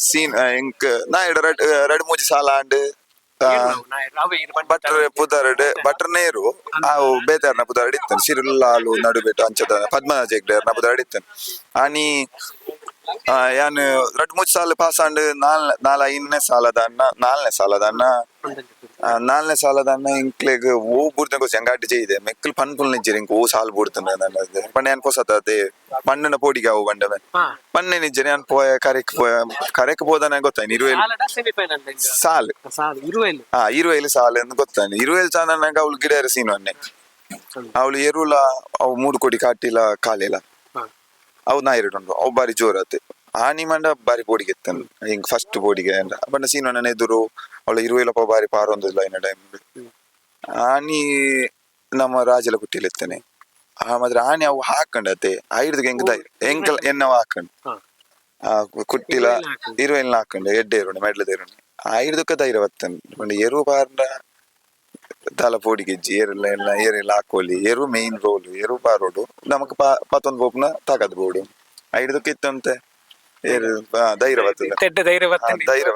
ಸೀನ್ ಎಂಕ್ ನಾ ಎರಡು ಮೂಜಿ ಸಾಲ ಆಂಡ್ ಬಟ್ರ್ ಪುದಾರ್ಡ್ ಬಟ್ರ್ ನೇರು ಅವು ಬೇತಾರ್ನ ಪುದಾರ್ಡ್ ಇತ್ತನ್ ಸಿರುಲ್ಲಾಲು ನಡುಬೆಟ್ಟು ಅಂಚದ ಪದ್ಮನಾಜ ಹೆಗ್ಡೆರ್ನ ಪುದಾರ್ಡ್ ಇತ್ತನ್ ಆನಿ ಯಾನ್ 2-3 ಸಾಲ ಪಾಸ್ ಆಂಡ್ ನಾಲ್ನೇ ಸಾಲದ ಅನ್ನ ಇಂಕ್ಲೆಗ್ ಓ ಬುಡ್ತನ ಕೊಚ್ಚ ಅಂಗಾಟಿ ಜೈದೆ ಮೆಕ್ಕಲ್ ಪನ್ಪುಲ್ ನಿಜ್ಜೆರ್ ಇಂಕ್ ಓ ಸಾಲ್ ಬುಡ್ತನ ನನ್ನದು ಪಂಡ ಯಾನ್ ಕೊಸತ್ತೆ ಪಣ್ಣನ ಪೋಡಿಗೆ ಅವು ಬಂಡವೆ ಪನ್ನೆ ನಿಜ್ಜೆರ್ ಯಾನ್ ಪೋಯ ಕರೆಕ್ ಬೋದನ ಗೊತ್ತಾಯ್ನು ಇರುವೆಲ್ ಸಾಲ್ ಎಂದು ಗೊತ್ತಾಯ್ನು ಇರುವೆಲ್ ಚಾನನಾಗ ಅವಳು ಗಿಡ ಸೀನು ಅನ್ನೆ ಅವಳು ಎರುಲ ಅವು 3 ಕೋಟಿ ಕಾಟಿಲ ಕಾಲಿಲ್ಲ ಅವು ನಾ ಎರಡುಂಡು ಅವು ಬಾರಿ ಜೋರತ್ತೆ ಆನಿ ಮಂಡ ಬಾರಿ ಬೋಡಿಗೆ ಎತ್ತನ್ ಹಿಂಗ್ ಫಸ್ಟ್ ಬೋಡಿಗೆ ಬಣ್ಣ ಸೀನು ನನ್ನ ಎದುರು ಅವಳ ಇರುವೆಲಪ್ಪ ಬಾರಿ ಪಾರೊಂದಿಲ್ಲ ಇನ್ನ ಟೈಮ್ ಆನಿ ನಮ್ಮ ರಾಜಲ ಕುಟ್ಟಿಲಿ ಎತ್ತನೆ ಮಾತ್ರ ಆನಿ ಅವು ಹಾಕೊಂಡತೆ ಐಡ್ದಕ್ಕೆ ಎಂಕಲ್ ಎನ್ನವ ಹಾಕೊಂಡು ಕುಟ್ಟಿಲ ಇರುವೆಲ್ನ ಹಾಕೊಂಡು ಎಡ್ಡೆ ಇರೋಣ ಮೆಡ್ಲದ ಇರೋಣ ಐಡ್ದಕ್ಕ ಧೈರ್ಯ ಬತ್ತನ್ ಎರು ಬಾರ್ನ ತಲ ಪೋಡಿ ಗೆಜ್ಜಿ ಏರೆಲ್ಲ ಹಾಕೋಲಿ ಏರು ಮೇನ್ ರೋಲ್ ಏರು ಪಾರೋಡು ನಮಕ್ ಪತ್ತೊಂದು ಬೋಪ್ನ ತಾಕದ್ ಬೋಡು ಐದು ಕಿತ್ತಂತೆ ಏರು ಧೈರ್ಯ ಬರ್ತದೆ ತೆಡ್ಡ ಧೈರ್ಯ ಬರ್ತದೆ ಧೈರ್ಯ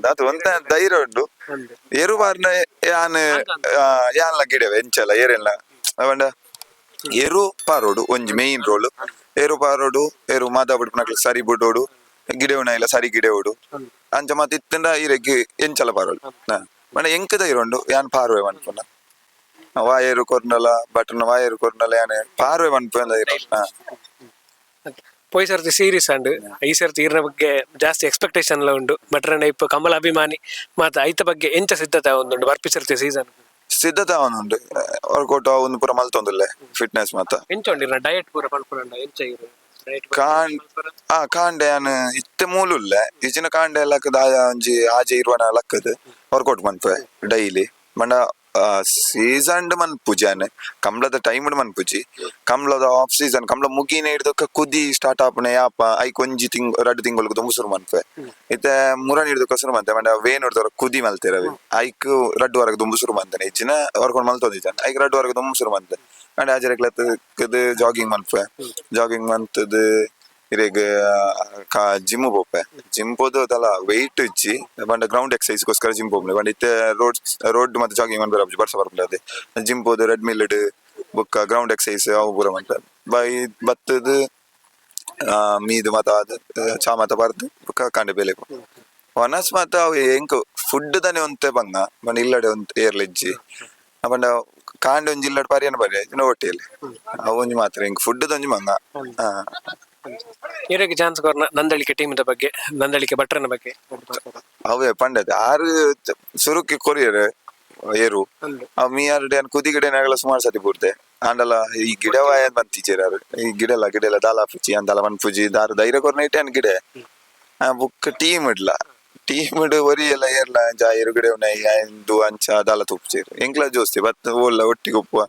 ಅದು ಒಂತ ಧೈರ್ಯ ಉಂಟು ಏರು ಬಾರ್ನ ಯಾನ್ ಯಾನ್ಲ ಗಿಡವೆ ಎಂಚಲ್ಲ ಏರೆಲ್ಲ ಅವಂಡ ಏರು ಪಾರೋಡು ಒಂಜಿ ಮೇನ್ ರೋಲ್ ಏರು ಪಾರೋಡು ಏರು ಮಾತಾ ಬಿಡ್ಪುನಕ್ಲೆ ಸರಿ ಬಿಡೋಡು ಗಿಡವನ ಇಲ್ಲ ಸರಿ ಗಿಡವೋಡು ಅಂಚ ಮತ್ತೆ ಇತ್ತಂಡ ಇರಕ್ಕೆ ಎಂಚಲ ಪಾರೋಡು ಮನ ಎಂಕ ಧೈರ್ಯ ಉಂಡು ಯಾನ್ ಪಾರ್ವೆ ಮನ್ಪುನ ವಾಯರು ಕೊರ್ನಲ ಬಟನ್ ವಾಯರು ಕೊರ್ನಲ ಯಾನೆ ಪಾರ್ವೆ ಮನ್ಪುನ ಧೈರ್ಯ ಪೋಯಿ ಸರ್ತಿ ಸೀರೀಸ್ ಅಂಡ್ ಈ ಸರ್ತಿ ಈರ್ನ ಬಗ್ಗೆ ಜಾಸ್ತಿ ಎಕ್ಸ್ಪೆಕ್ಟೇಷನ್ ಎಲ್ಲ ಉಂಟು ಬಟ್ರನ ಇಪ್ಪ ಕಮಲ ಅಭಿಮಾನಿ ಮಾತ ಐತ ಬಗ್ಗೆ ಎಂಚ ಸಿದ್ಧತೆ ಒಂದುಂಡು ಬರ್ಪಿ ಸರ್ತಿ ಸೀಸನ್ ಸಿದ್ಧತೆ ಅವನುಂಡು ವರ್ಕೌಟ್ ಅವನು ಪೂರ ಮಲ್ತೊಂದುಲ್ಲೆ ಫಿಟ್ನೆಸ್ ಮಾತ ಎಂಚ ಉಂಡಿರ ಡಯಟ್ ಪೂರ ಪನ್ಪುನಂಡ ಎಂಚ ಇರು ಕಾಂಡೆ ಯಾನ್ ಇತ್ತೆ ಮೂಲುಲ್ಲೆ ಇಜಿನ ಕಾಂಡೆ ಲಕ್ಕದ ಒಂಜಿ ಆಜೆ ಇರುವನ ಲಕ್ಕದ ವರ್ಕೌಟ್ ಮನ್ಪೆ ಡೈಲಿ ಮಂಡ ಸೀಸನ್ ಮನ್ಪುಜಾನೆ ಕಮ್ಲದ ಟೈಮ್ ಮನ್ಪುಜಿ ಕಮ್ಲದ ಆಫ್ ಸೀಸನ್ ಕಮ್ಲ ಮುಗಿನ ಹಿಡ್ದಕ್ಕ ಕುದಿ ಸ್ಟಾರ್ಟ್ ಆಪನೆ ಯಾಪ ಐಕ್ ಒಂಜಿ ರಡ್ಡು ತಿಂಗಳು ದುಂಬುಸುರು ಮನ್ಪೆ ಇತ್ತೆ ಮುರನ್ ಹಿಡ್ದು ಕಸುರು ಮಂತೆ ಮಂಡ ವೇನ್ ಹಿಡ್ದವ್ರ ಕುದಿ ಮಲ್ತಿರವಿ ಐಕ್ ರಡ್ಡು ವರೆಗೆ ದುಂಬುಸುರು ಮಂತನೆ ಇಚ್ಚಿನ ವರ್ಕೌಟ್ ಮಲ್ತೊಂದಿದ್ದಾನೆ ಐಕ್ ರಡ್ಡು ವರೆಗೆ ದುಂಬುಸುರು ಮಂತೆ ಅಂಡ್ ಆಜರೆಗ್ಲತ್ತದ ಜಾಗಿಂಗ್ ಮನ್ಪೆ ಜಾಗಿಂಗ್ ಮಂತದ ಇರೆಗ್ ಜಿಮ್ ಪೋಪೆ ಜಿಮ್ ಪೋದಲ್ಲ ವೆಯ್ಟ್ ಇಚ್ಚಿ ಬಂಡ ಗ್ರೌಂಡ್ ಎಕ್ಸರ್ಸೈಸ್ಗೋಸ್ಕರ ಜಿಮ್ ಪೋಪ್ನೆ ಬಂಡ ಇತ್ತೆ ರೋಡ್ ಮತ್ತೆ ಜಾಗಿಂಗ್ ಮನ್ಪೆ ಬರ್ಸ ಬರ್ಪುಲೆ ಅದೇ ಜಿಮ್ ಪೋದು ರೆಡ್ ಮಿಲ್ಡ್ ಬುಕ್ಕ ಗ್ರೌಂಡ್ ಎಕ್ಸರ್ಸೈಸ್ ಅವು ಪೂರ ಮಂಟ ಬೈ ಬತ್ತದ ಮೀದು ಮತ ಅದು ಚಾ ಮತ ಬರ್ದು ಬುಕ್ಕ ಕಾಂಡೆ ಬೇಲೆ ವನಸ್ ಮಾತ ಅವು ಎಂಕ್ ಫುಡ್ ದನೆ ಒಂತೆ ಬಂಗ ಬಂಡ ಇಲ್ಲಡೆ ಒಂದ್ ಏರ್ಲೆಜ್ಜಿ ಬಂಡ ಕಾಂಡೆ ಒಂಜಿ ಇಲ್ಲಡ್ ಪರಿಯನ ಬರಿ ಹೋಟೆಲ್ ಅವು ಒಂಜಿ ಮಾತ್ರ ಎಂಕ್ ಫುಡ್ ಒಂಜಿ ಮಂಗ ಇರಕ್ಕೆ ಚಾನ್ಸ್ ಕೊರ್ನ ನಂದಳಿಕೆ ಟೀಮ್ದ ಬಗ್ಗೆ ನಂದಳಿಕೆ ಭಟ್ರನ ಬಗ್ಗೆ ಅವೇ ಪಂಡದ ಆರು ಸುರುಕಿ ಕೊರಿಯರ್ ಏರು ಅವ್ ಮೀ ಆರು ಕುದಿ ಗಿಡನೆಗಳ ಸುಮಾರು ಸತಿ ಬೂರ್ದೆ ಆಂಡಲ ಈ ಗಿಡವಾಯ ಬಂತಿಜೇರಾರು ಈ ಗಿಡಲ್ಲ ದಾಲ ಪುಜಿ ಅಂದಲ ಮನ್ ಪುಜಿ ದಾರು ಧೈರ್ಯ ಕೊರ್ನ ಇಟ್ಟೆ ಗಿಡ ಬುಕ್ ಟೀಮ್ ಇಡ್ಲ ಟೀಮ್ ಇಡು ಒರಿ ಎಲ್ಲ ಏರ್ಲ ಜಾ ಏರು ಗಿಡ ಎಂದು ಅಂಚ ದಾಲ ತುಪ್ಚೇರು ಎಂಕ್ಲ ಜೋಸ್ತಿ ಬತ್ ಓಲ್ಲ ಒಟ್ಟಿಗೆ ಉಪ್ಪುವ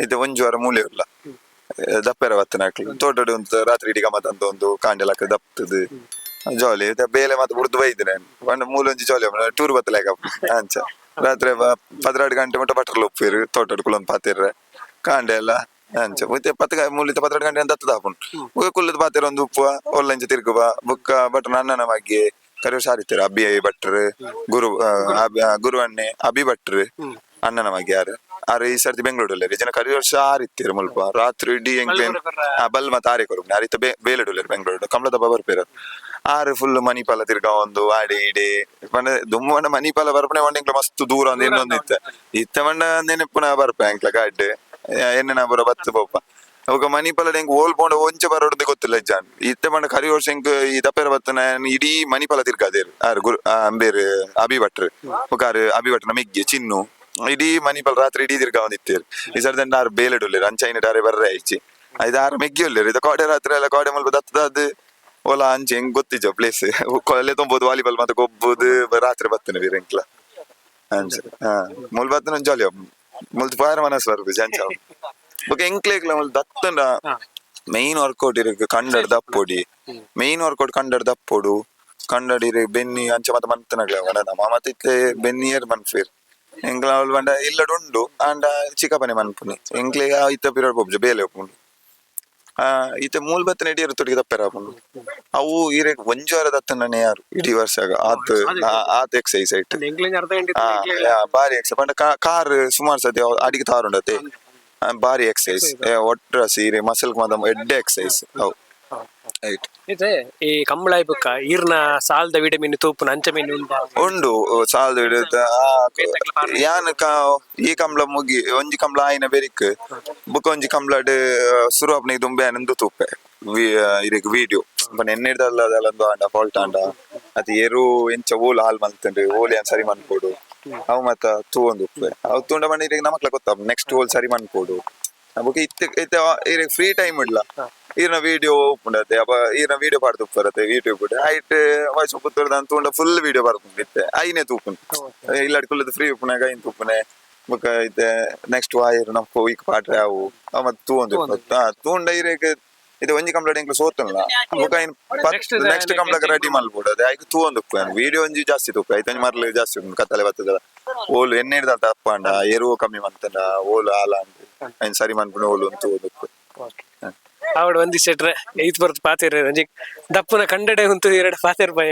ಇದು ಒಂಜು ವಾರ ಮೂಲೆ ಇಲ್ಲ ದಪ್ಪೆರ ಬತ್ತನ ಹಾಕ್ಲಿ ತೋಟಡು ಅಂತ ರಾತ್ರಿ ಇಡೀ ಗಮತ್ ಅಂತ ಒಂದು ಕಾಂಡೆಲಕ್ಕ ದಪ್ಪದು ಜಾಲಿ ಬೇಲೆ ಮತ್ತೆ ಬುಡ್ದು ಬೈದ್ರೆ ಒಂದು ಮೂಲೊಂಜಿ ಜಾಲಿ ಟೂರ್ ಬತ್ತಲೇಕ ಅಂಚ ರಾತ್ರಿ 12 ಗಂಟೆ ಮಟ್ಟ ಬಟ್ರಲ್ ಉಪ್ಪಿರು ತೋಟಡ್ ಕುಲೊಂದು ಪಾತಿರ್ರೆ ಕಾಂಡೆ ಎಲ್ಲ ಅಂಚ ಮತ್ತೆ 12 ಗಂಟೆ ಅಂತ ಹತ್ತದ ಹಾಪುಂಡು ಕುಲ್ಲದ ಪಾತಿರ ಒಂದು ಉಪ್ಪುವ ಒಲ್ಲಂಚ ತಿರ್ಗುವ ಬುಕ್ಕ ಬಟ್ರ ನನ್ನನ ಬಗ್ಗೆ ಕರಿಯರ್ ಸಾರಿತ್ತಾರೆ ಅಬ್ಬಿ ಭಟ್ರು ಗುರುವಣ್ಣೆ ಅಭಿ ಭಟ್ರು ಅಣ್ಣನ ಮಗೆ ಯಾರು ಈ ಸರ್ತಿ ಬೆಂಗಳೂರಲ್ಲಿ ಜನ ಕರಿಯರ್ ಸಾರಿತ್ತೀರು ಮುಲ್ಪ ರಾತ್ರಿ ಇಡೀ ಎಂಕ್ಲೆ ಬಲ್ ಮತ್ತೆ ಆರೆ ಕೊರು ಅರಿತ ಬೇಲೆಡುಲ್ಲೇರು ಬೆಂಗಳೂರು ಕಮಲದ ಬರ್ಪೇರ ಆರು ಫುಲ್ ಮಣಿಪಾಲ ತಿರ್ಗ ಒಂದು ಆಡಿ ಇಡಿ ಪಂಡ ದುಮ್ಮಣ್ಣ ಮಣಿಪಾಲ ಬರ್ಪಣೆ ಮಂಡ ಮಸ್ತ್ ದೂರ ಒಂದು ಇನ್ನೊಂದು ಇತ್ತ ಮಂಡ ನೆನಪುನ ಬರ್ಪೆ ಎಂಕ್ಲ ಗಾಡ್ ಎಣ್ಣೆನ ಬರ ಬತ್ತು ಪೋಪ ಅವಾಗ ಮಣಿಪಾಲ ಹೆಂಗ್ ಓಲ್ಪೊಂಡ ಒಂಚೆ ಬರೋದೇ ಗೊತ್ತಿಲ್ಲ ಜಾನ್ ಇತ್ತ ಮಂಡ ಕರಿ ವರ್ಷ ಹೆಂಗ್ ಈ ದಪ್ಪೆರ ಬತ್ತನ ಇಡೀ ಮಣಿಪಾಲ ತಿರ್ಗಾದೇರು ಆರು ಅಂಬೇರು ಅಭಿ ಭಟ್ರು ಒಕ್ಕಾರು ಅಭಿ ಭಟ್ರ ಮೆಗ್ಗೆ ಚಿನ್ನು ಇಡೀ ಮಣಿಪಾಲ ರಾತ್ರಿ ಇಡೀ ತಿರ್ಗಾ ಒಂದಿತ್ತೇರು ಈ ಸರ್ದಂಡ ಆರು ಬೇಲೆಡುಲ್ಲೇರು ಅಂಚೈನ ಡಾರೆ ಬರ್ರೆ ಐಚಿ ಐದಾರು ಮೆಗ್ಗಿ ಉಳ್ಳೇರು ಇದು ಕೋಡೆ ರಾತ್ರಿ ಎಲ್ಲ ಕೋಡೆ ಮಲ್ಪ ದತ್ತದ ಓಲಾ ಅಂಚೆ ಹೆಂಗ್ ಗೊತ್ತಿಜ ಪ್ಲೇಸ್ ಕೊಲೆ ತುಂಬೋದು ವಾಲಿಬಾಲ್ ಮತ್ತೆ ಗೊಬ್ಬುದು ರಾತ್ರಿ ಬತ್ತನೆ ವೀರ ಎಂಕ್ಲ ಅಂಚ ಮುಲ್ ಬತ್ತನ ಜಾಲಿ ಮುಲ್ತು ಪಾರ ಮನಸ್ ಬರ್ಬು ಜಾಂಚ ಬೊಕ ಎಂಕ್ಲೇಕ್ಲ ಮುಲ್ ದತ್ತಂಡ ಮೈನ್ ವರ್ಕೌಟ್ ಇರಕ್ ಕಂಡಡ್ ದಪ್ಪೊಡಿ ಮೈನ್ ವರ್ಕೌಟ್ ಕಂಡಡ್ ದಪ್ಪೊಡು ಕಂಡಡ್ ಇರ ಬೆನ್ನಿ ಅಂಚ ಮತ್ತೆ ಮಂತನಗ್ಲ ನಮ್ಮ ಮತ್ತೆ ಇತ್ತೆ ಬೆನ್ನಿ ಏರ್ ಮನ್ಫೇರ್ ಎಂಕ್ಲ ಅವಳು ಬಂಡ ಇಲ್ಲಡ್ ಉಂಡು ಅಂಡ ಚಿಕ್ಕಪ್ಪನೆ ಮನ್ಪುನಿ ಎಂಕ್ಲೆ ಇತ್ತ ಪಿರಿಯಡ್ ಪೋಪ್ಜು ಬೇಲೆ ಒಪ್ಪುಂಡು ಈತ ಮೂಲ್ ಬತ್ತನ ಇಡೀ ತೊಟ್ಟಿಗೆ ದಪ್ಪೆರ ಹಾಪುಂಡು ಅವು ಈರೆ ಒಂಜು ವಾರ ದತ್ತನೇ ಯಾರು ಇಡೀ ವರ್ಷಾಗ ಆತ್ ಎಕ್ಸೈಸ್ ಐಟ್ ಬಾರಿ ಎಕ್ಸೈಸ್ ಪಂಡ ಕಾರ್ ಸುಮಾರು ಸತಿ ಅಡಿಗೆ ತಾರುಂಡತೆ ಬಾರಿ ಎಕ್ಸೈಸ್ ಒಟ್ರ ಸೀರೆ ಮಸಲ್ ಮಾದ ಎಡ್ಡೆ ಎಕ್ಸೈಸ್ ಅವು ಇದೆ ಈ ಕಂಬಳ ಬುಕ್ಕ ಈರ್ನ ಸಾಲ್ದ ವಿಟಮಿನ್ ತೂಪುನ ಅಂಚ ಮೀನು ಉಂಡು ಸಾಲ್ದ ವಿಡ ಯಾನ್ ಈ ಕಂಬಳ ಮುಗಿ ಒಂಜಿ ಕಂಬಳ ಆಯ್ನ ಬೆರಿಕ್ ಬುಕ್ಕ ಒಂಜಿ ಕಂಬಳಡ್ ಸುರುವಪ್ನ ದುಂಬೆ ಆನಂದು ತೂಪೆ ಇದಕ್ಕೆ ವಿಡಿಯೋ ಬನ್ ಎನ್ನೆಡ್ದಲ್ಲದಲ್ಲೊಂದು ಆಂಡ ಫಾಲ್ಟ್ ಆಂಡ ಅದು ಏರು ಎಂಚ ಓಲ್ ಹಾಲ್ ಮಲ್ತಂಡು ಓಲ್ ಏನ್ ಸರಿ ಮನ್ಪೋಡು ಅವು ಮತ್ತ ತೂ ಒಂದು ಉಪ್ಪೆ ಅವು ತೂಂಡ ಬಂದ ಈಗ ನಮಕ್ಲ ಗೊತ್ತ ನೆಕ್ಸ್ಟ್ ಓಲ್ ಸರಿ ಮನ್ಪೋಡು ಬುಕ್ಕ ಇತ್ತ ಫ್ರೀ ಟೈಮ್ ಇಡ್ಲ ಈರ್ನ ವಿಡಿಯೋ ಉಪ್ಪುಂಡತೆ ಅಪ್ಪ ಈರ್ನ ವಿಡಿಯೋ ಪಾಡ್ದು ಬರತ್ತೆ ಯೂಟ್ಯೂಬ್ ಐಟ್ ವಾಯ್ಸ್ ಉಪ್ಪುತ್ತರ್ದ ಅಂತೂಂಡ ಫುಲ್ ವಿಡಿಯೋ ಬರ್ಪುಂಡಿತ್ತೆ ಐನೇ ತೂಪುನ್ ಇಲ್ಲಡ್ ಕುಲ್ಲದ ಫ್ರೀ ಉಪ್ಪುನಾಗ ಐನ್ ತೂಪುನೆ ಬುಕ್ಕ ಇತ್ತೆ ನೆಕ್ಸ್ಟ್ ವಾಯರ್ ನಮ್ಮ ವೀಕ್ ಪಾಟ್ರೆ ಅವು ಮತ್ತೆ ತೂ ಒಂದು ತೂಂಡ ಇರೇಗ ಇದು ಒಂಜಿ ಕಂಪ್ಲೇಂಟ್ ಇಂಕ್ಲು ಸೋತಲ್ಲ ನೆಕ್ಸ್ಟ್ ಕಂಪ್ಲೇಂಟ್ ರೆಡಿ ಮಾಡ್ಬೋದು ಅದೇ ಆಯ್ತು ತೂ ಒಂದು ವಿಡಿಯೋ ಒಂಜಿ ಜಾಸ್ತಿ ತುಪ್ಪ ಆಯ್ತು ಮಾರ್ಲಿ ಜಾಸ್ತಿ ಉಂಟು ಕತ್ತಲೆ ಬರ್ತದ ಓಲು ಎಣ್ಣೆ ಹಿಡ್ದ ತಪ್ಪಂಡ ಎರುವು ಕಮ್ಮಿ ಮಾಡ್ತಾನ ಓಲು ಹಾಲ ಅಂತ ಸರಿ ಮಾಡ್ಕೊಂಡು ಓಲು ಅಂತ ಓದಕ್ಕೆ ಆವಡ್ ವಂದಿತ್ ಶೆಟ್ರೆ ಐತ್ ಬರ್ತ್ ಪಾತಿರ್ ಒಂಜಿ ದಪ್ಪುನ ಕಂಡಡೆ ಉಂತು ಎರಡು ಪಾತಿರ್ ಬಯ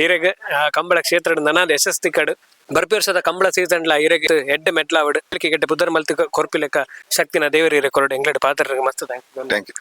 ಇರೆಗ್ ಕಂಬಳ ಕ್ಷೇತ್ರ ನನಾದ ಯಶಸ್ತಿ ಕಡು ಬರ್ಪೇರ್ಸದ ಕಂಬಳ ಸೀಸನ್ಲ ಇರೆಗ್ ಎಡ್ಡೆ ಮೆಟ್ಲಾವಡ್ ಗೆಡ್ಡೆ ಪುದರ್ ಮಲ್ತಿ ಕೊರ್ಪಿಲೆಕ್ಕ ಶಕ್ತಿನ ದೇವರಿ ಕೊರಡು ಎಂಗ್ಲಡ್ ಪಾತ್ರ ಮಸ್ತ್ ಥ್ಯಾಂಕ್ ಯು.